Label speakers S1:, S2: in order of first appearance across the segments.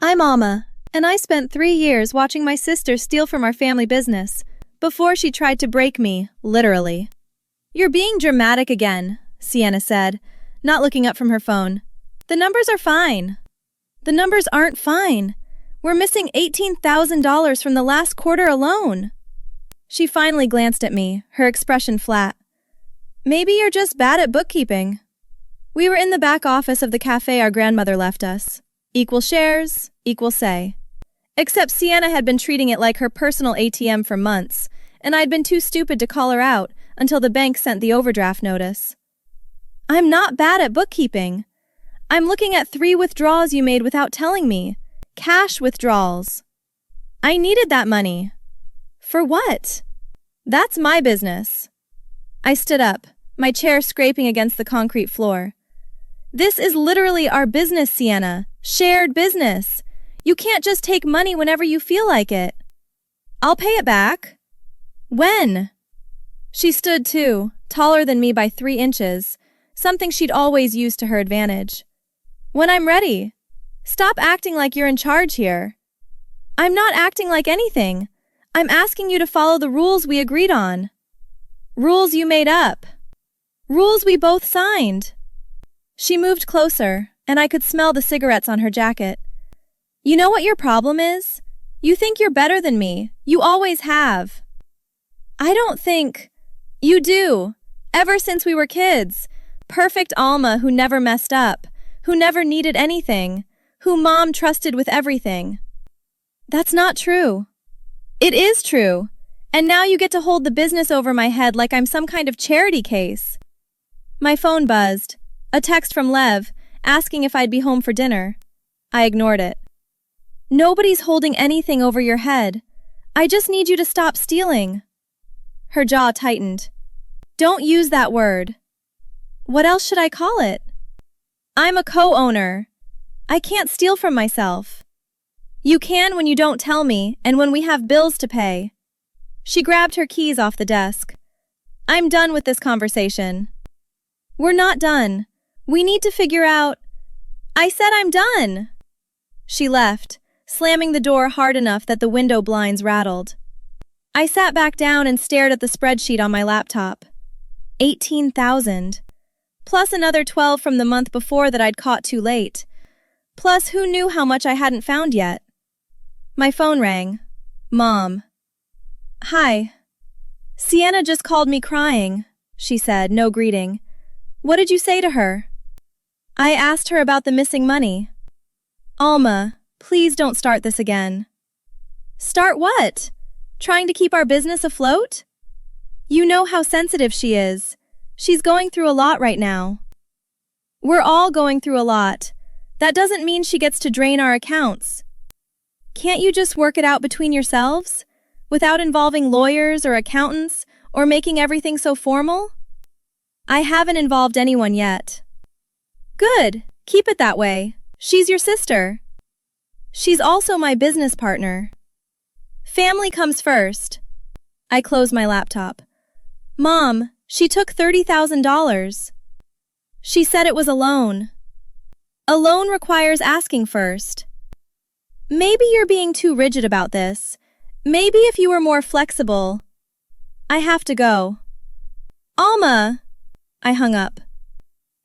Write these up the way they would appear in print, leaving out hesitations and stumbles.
S1: I'm Alma, and I spent 3 years watching my sister steal from our family business before she tried to break me, literally. You're being dramatic again, Sienna said, not looking up from her phone. The numbers are fine. The numbers aren't fine. We're missing $18,000 from the last quarter alone. She finally glanced at me, her expression flat. Maybe you're just bad at bookkeeping. We were in the back office of the cafe our grandmother left us. Equal shares, equal say. Except Sienna had been treating it like her personal ATM for months, and I'd been too stupid to call her out until the bank sent the overdraft notice. I'm not bad at bookkeeping. I'm looking at 3 withdrawals you made without telling me. Cash withdrawals. I needed that money. For what? That's my business. I stood up, my chair scraping against the concrete floor. This is literally our business, Sienna. Shared business. You can't just take money whenever you feel like it. I'll pay it back. When? She stood too, taller than me by 3 inches, something she'd always used to her advantage. When I'm ready. Stop acting like you're in charge here. I'm not acting like anything. I'm asking you to follow the rules we agreed on. Rules you made up. Rules we both signed. She moved closer, and I could smell the cigarettes on her jacket. You know what your problem is? You think you're better than me. You always have. I don't think... You do. Ever since we were kids. Perfect Alma who never messed up, who never needed anything, who Mom trusted with everything. That's not true. It is true. And now you get to hold the business over my head like I'm some kind of charity case. My phone buzzed. A text from Lev, asking if I'd be home for dinner. I ignored it. Nobody's holding anything over your head. I just need you to stop stealing. Her jaw tightened. Don't use that word. What else should I call it? I'm a co-owner. I can't steal from myself. You can when you don't tell me and when we have bills to pay. She grabbed her keys off the desk. I'm done with this conversation. We're not done. We need to figure out... I said I'm done. She left, slamming the door hard enough that the window blinds rattled. I sat back down and stared at the spreadsheet on my laptop. 18,000. Plus another 12 from the month before that I'd caught too late. Plus who knew how much I hadn't found yet. My phone rang. Mom. Hi. Sienna just called me crying, she said, no greeting. What did you say to her? I asked her about the missing money. Alma, please don't start this again. Start what? Trying to keep our business afloat? You know how sensitive she is. She's going through a lot right now. We're all going through a lot. That doesn't mean she gets to drain our accounts. Can't you just work it out between yourselves? Without involving lawyers or accountants or making everything so formal? I haven't involved anyone yet. Good. Keep it that way. She's your sister. She's also my business partner. Family comes first. I closed my laptop. Mom, she took $30,000. She said it was a loan. A loan requires asking first. Maybe you're being too rigid about this. Maybe if you were more flexible. I have to go. Alma! I hung up.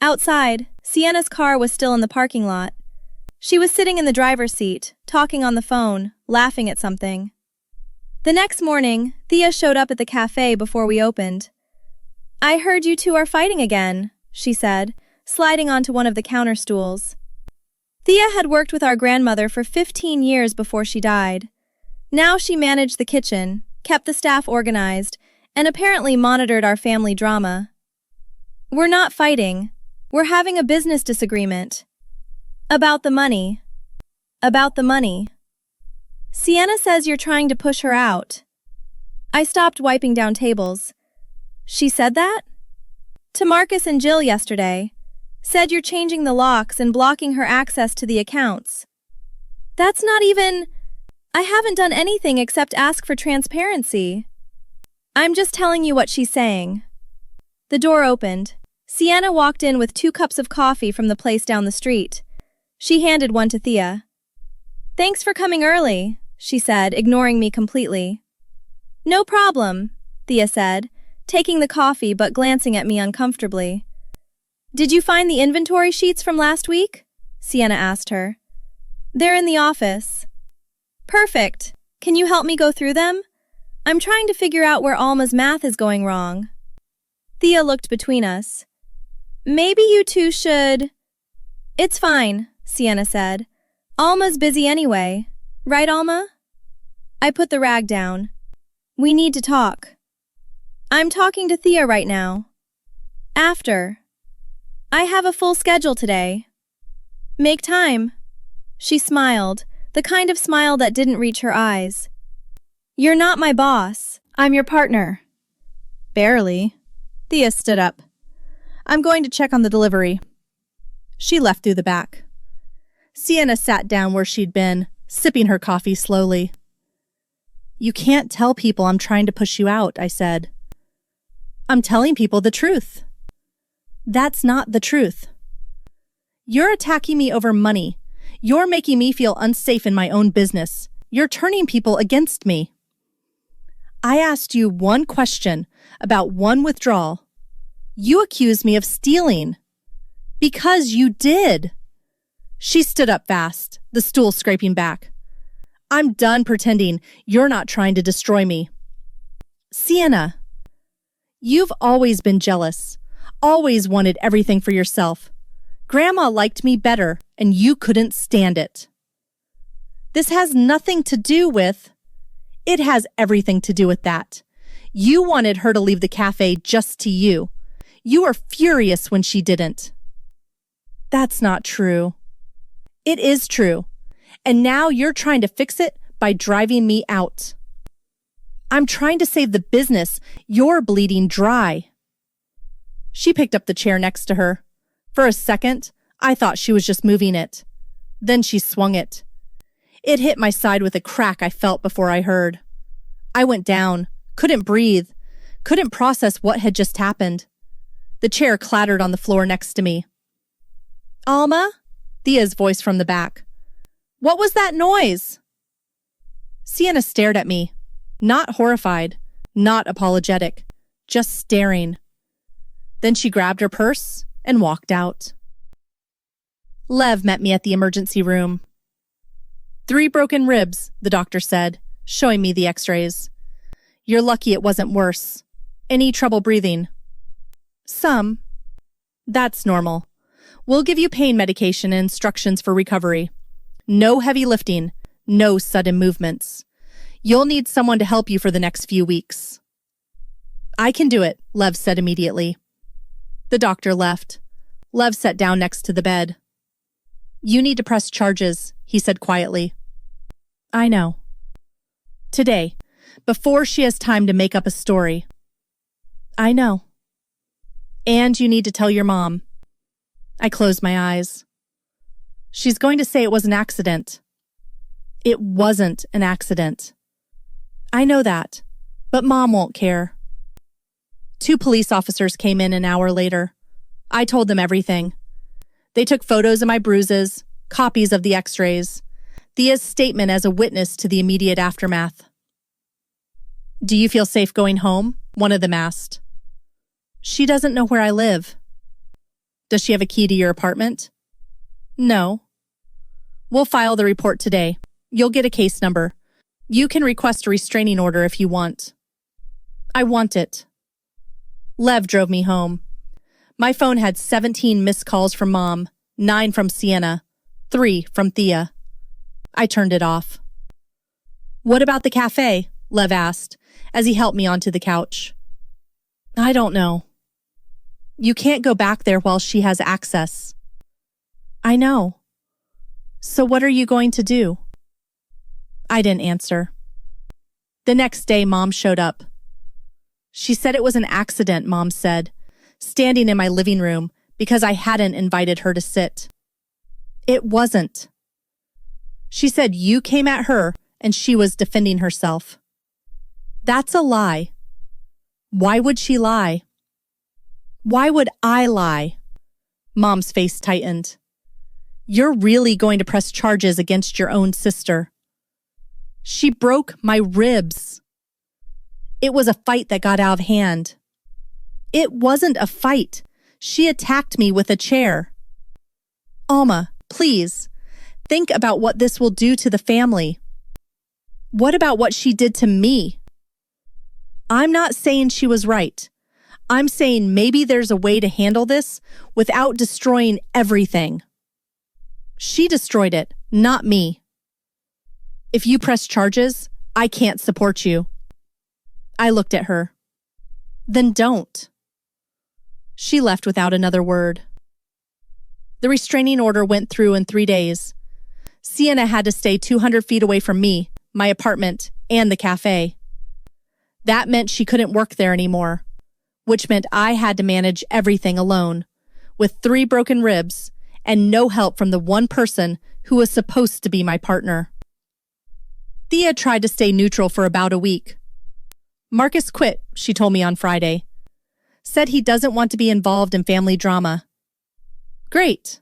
S1: Outside, Sienna's car was still in the parking lot. She was sitting in the driver's seat, talking on the phone, laughing at something. The next morning, Thea showed up at the cafe before we opened. I heard you two are fighting again, she said, sliding onto one of the counter stools. Thea had worked with our grandmother for 15 years before she died. Now she managed the kitchen, kept the staff organized, and apparently monitored our family drama. We're not fighting. We're having a business disagreement. About the money. About the money. Sienna says you're trying to push her out. I stopped wiping down tables. She said that? To Marcus and Jill yesterday. Said you're changing the locks and blocking her access to the accounts. That's not even... I haven't done anything except ask for transparency. I'm just telling you what she's saying. The door opened. Sienna walked in with 2 cups of coffee from the place down the street. She handed one to Thea. Thanks for coming early, she said, ignoring me completely. No problem, Thea said, taking the coffee but glancing at me uncomfortably. Did you find the inventory sheets from last week? Sienna asked her. They're in the office. Perfect. Can you help me go through them? I'm trying to figure out where Alma's math is going wrong. Thea looked between us. Maybe you two should… It's fine, Sienna said. Alma's busy anyway. Right, Alma? I put the rag down. We need to talk. I'm talking to Thea right now. After. I have a full schedule today. Make time. She smiled, the kind of smile that didn't reach her eyes. You're not my boss. I'm your partner. Barely. Thea stood up. I'm going to check on the delivery. She left through the back. Sienna sat down where she'd been, sipping her coffee slowly. You can't tell people I'm trying to push you out, I said. I'm telling people the truth. That's not the truth. You're attacking me over money. You're making me feel unsafe in my own business. You're turning people against me. I asked you one question about one withdrawal. You accused me of stealing. Because you did. She stood up fast, the stool scraping back. I'm done pretending you're not trying to destroy me. Sienna, you've always been jealous, always wanted everything for yourself. Grandma liked me better, and you couldn't stand it. This has nothing to do with… It has everything to do with that. You wanted her to leave the cafe just to you. You were furious when she didn't. That's not true. It is true. And now you're trying to fix it by driving me out. I'm trying to save the business. You're bleeding dry. She picked up the chair next to her. For a second, I thought she was just moving it. Then she swung it. It hit my side with a crack I felt before I heard. I went down, couldn't breathe, couldn't process what had just happened. The chair clattered on the floor next to me. Alma? Thea's voice from the back. What was that noise? Sienna stared at me, not horrified, not apologetic, just staring. Then she grabbed her purse and walked out. Lev met me at the emergency room. 3 broken ribs, the doctor said, showing me the x-rays. You're lucky it wasn't worse. Any trouble breathing? Some. That's normal. We'll give you pain medication and instructions for recovery. No heavy lifting, no sudden movements. You'll need someone to help you for the next few weeks. I can do it, Lev said immediately. The doctor left. Lev sat down next to the bed. You need to press charges, he said quietly. I know. Today, before she has time to make up a story. I know. And you need to tell your mom. I closed my eyes. She's going to say it was an accident. It wasn't an accident. I know that, but Mom won't care. 2 police officers came in an hour later. I told them everything. They took photos of my bruises, copies of the x-rays, Thea's statement as a witness to the immediate aftermath. Do you feel safe going home? One of them asked. She doesn't know where I live. Does she have a key to your apartment? No. We'll file the report today. You'll get a case number. You can request a restraining order if you want. I want it. Lev drove me home. My phone had 17 missed calls from Mom, 9 from Sienna, 3 from Thea. I turned it off. What about the cafe? Lev asked, as he helped me onto the couch. I don't know. You can't go back there while she has access. I know. So what are you going to do? I didn't answer. The next day, Mom showed up. She said it was an accident, Mom said, standing in my living room because I hadn't invited her to sit. It wasn't. She said you came at her and she was defending herself. That's a lie. Why would she lie? Why would I lie? Mom's face tightened.
S2: You're really going to press charges against your own sister. She broke my ribs. It was a fight that got out of hand. It wasn't a fight. She attacked me with a chair. Alma, please, think about what this will do to the family. What about what she did to me? I'm not saying she was right. I'm saying maybe there's a way to handle this without destroying everything. She destroyed it, not me. If you press charges, I can't support you. I looked at her. Then don't. She left without another word. The restraining order went through in 3 days. Sienna had to stay 200 feet away from me, my apartment, and the cafe. That meant she couldn't work there anymore, which meant I had to manage everything alone, with 3 broken ribs and no help from the one person who was supposed to be my partner. Thea tried to stay neutral for about a week. Marcus quit, she told me on Friday. Said he doesn't want to be involved in family drama. Great.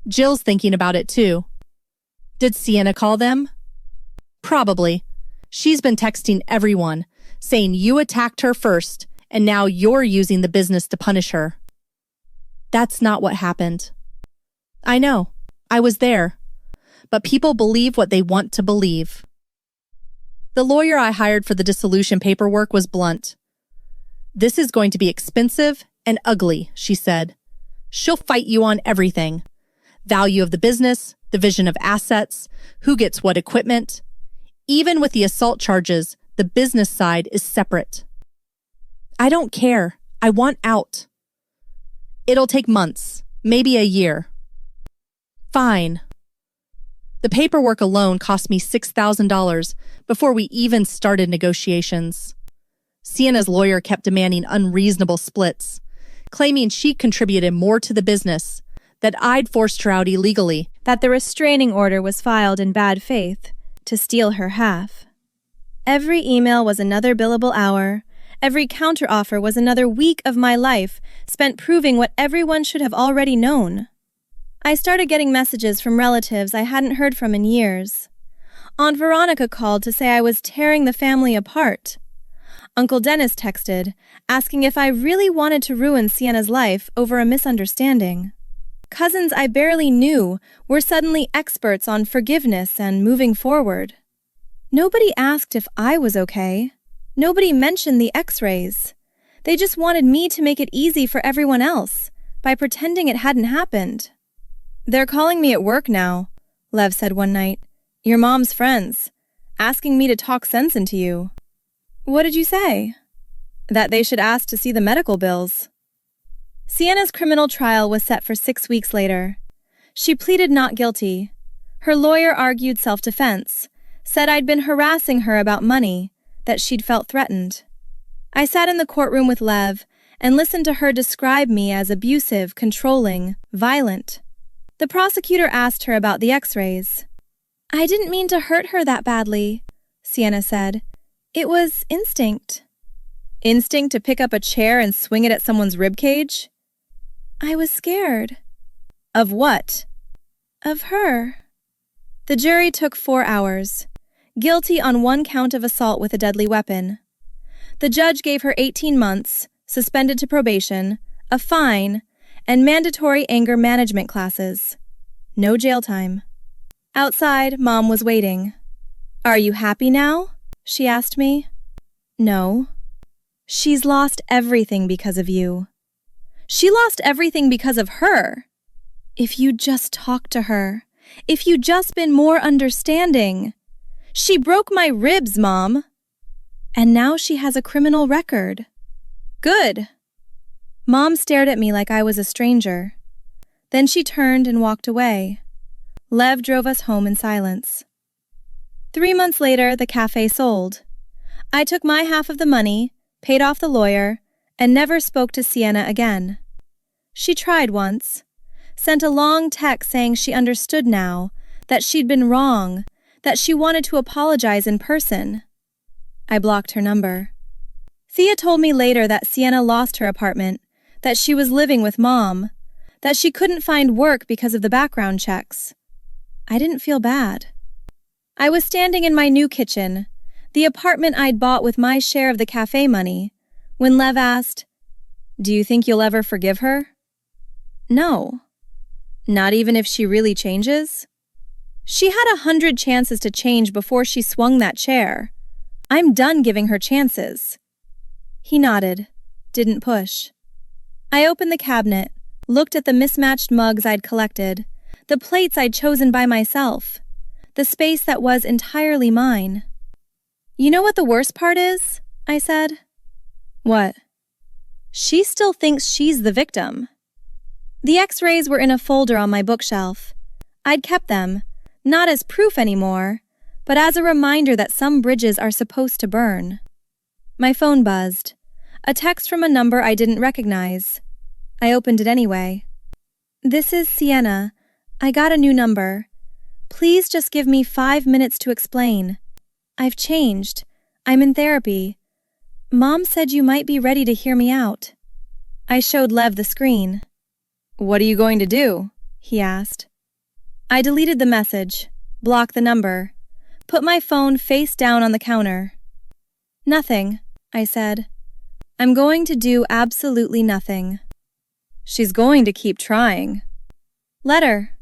S2: Jill's thinking about it too. Did Sienna call them? Probably. She's been texting everyone, saying you attacked her first, and now you're using the business to punish her. That's not what happened. I know. I was there. But people believe what they want to believe. The lawyer I hired for the dissolution paperwork was blunt. This is going to be expensive and ugly, she said. She'll fight you on everything. Value of the business, division of assets, who gets what equipment. Even with the assault charges, the business side is separate. I don't care. I want out. It'll take months, maybe a year. Fine. The paperwork alone cost me $6,000 before we even started negotiations. Sienna's lawyer kept demanding unreasonable splits, claiming she'd contributed more to the business, that I'd forced her out illegally,
S1: that the restraining order was filed in bad faith to steal her half. Every email was another billable hour. Every counteroffer was another week of my life spent proving what everyone should have already known. I started getting messages from relatives I hadn't heard from in years. Aunt Veronica called to say I was tearing the family apart. Uncle Dennis texted, asking if I really wanted to ruin Sienna's life over a misunderstanding. Cousins I barely knew were suddenly experts on forgiveness and moving forward. Nobody asked if I was okay. Nobody mentioned the X-rays. They just wanted me to make it easy for everyone else by pretending it hadn't happened. They're calling me at work now, Lev said one night. Your mom's friends, asking me to talk sense into you. What did you say? That they should ask to see the medical bills. Sienna's criminal trial was set for 6 weeks later. She pleaded not guilty. Her lawyer argued self-defense, said I'd been harassing her about money, that she'd felt threatened. I sat in the courtroom with Lev and listened to her describe me as abusive, controlling, violent. The prosecutor asked her about the X-rays. I didn't mean to hurt her that badly, Sienna said. It was instinct. Instinct to pick up a chair and swing it at someone's ribcage? I was scared. Of what? Of her. The jury took 4 hours. Guilty on 1 count of assault with a deadly weapon. The judge gave her 18 months, suspended to probation, a fine, and mandatory anger management classes. No jail time. Outside, Mom was waiting. Are you happy now? She asked me. No. She's lost everything because of you. She lost everything because of her. If you'd just talked to her. If you'd just been more understanding. She broke my ribs, Mom. And now she has a criminal record. Good. Mom stared at me like I was a stranger. Then she turned and walked away. Lev drove us home in silence. 3 months later, the cafe sold. I took my half of the money, paid off the lawyer, and never spoke to Sienna again. She tried once, sent a long text saying she understood now, that she'd been wrong, that she wanted to apologize in person. I blocked her number. Thea told me later that Sienna lost her apartment, that she was living with Mom, that she couldn't find work because of the background checks. I didn't feel bad. I was standing in my new kitchen, the apartment I'd bought with my share of the cafe money, when Lev asked, "Do you think you'll ever forgive her?" No. Not even if she really changes? She had 100 chances to change before she swung that chair. I'm done giving her chances. He nodded, didn't push. I opened the cabinet, looked at the mismatched mugs I'd collected, the plates I'd chosen by myself, the space that was entirely mine. "You know what the worst part is?" I said. "What?" "She still thinks she's the victim." The X-rays were in a folder on my bookshelf. I'd kept them, not as proof anymore, but as a reminder that some bridges are supposed to burn. My phone buzzed. A text from a number I didn't recognize. I opened it anyway. "This is Sienna. I got a new number. Please just give me 5 minutes to explain. I've changed. I'm in therapy. Mom said you might be ready to hear me out." I showed Lev the screen. "What are you going to do?" he asked. I deleted the message, blocked the number, put my phone face down on the counter. "Nothing," I said. "I'm going to do absolutely nothing." "She's going to keep trying." "Let her."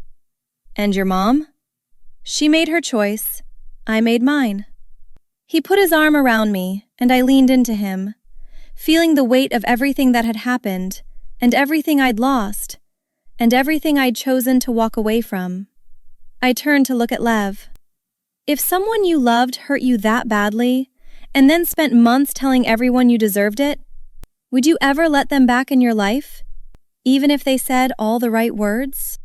S1: "And your mom?" "She made her choice. I made mine." He put his arm around me, and I leaned into him, feeling the weight of everything that had happened, and everything I'd lost, and everything I'd chosen to walk away from. I turned to look at Lev. If someone you loved hurt you that badly, and then spent months telling everyone you deserved it, would you ever let them back in your life, even if they said all the right words?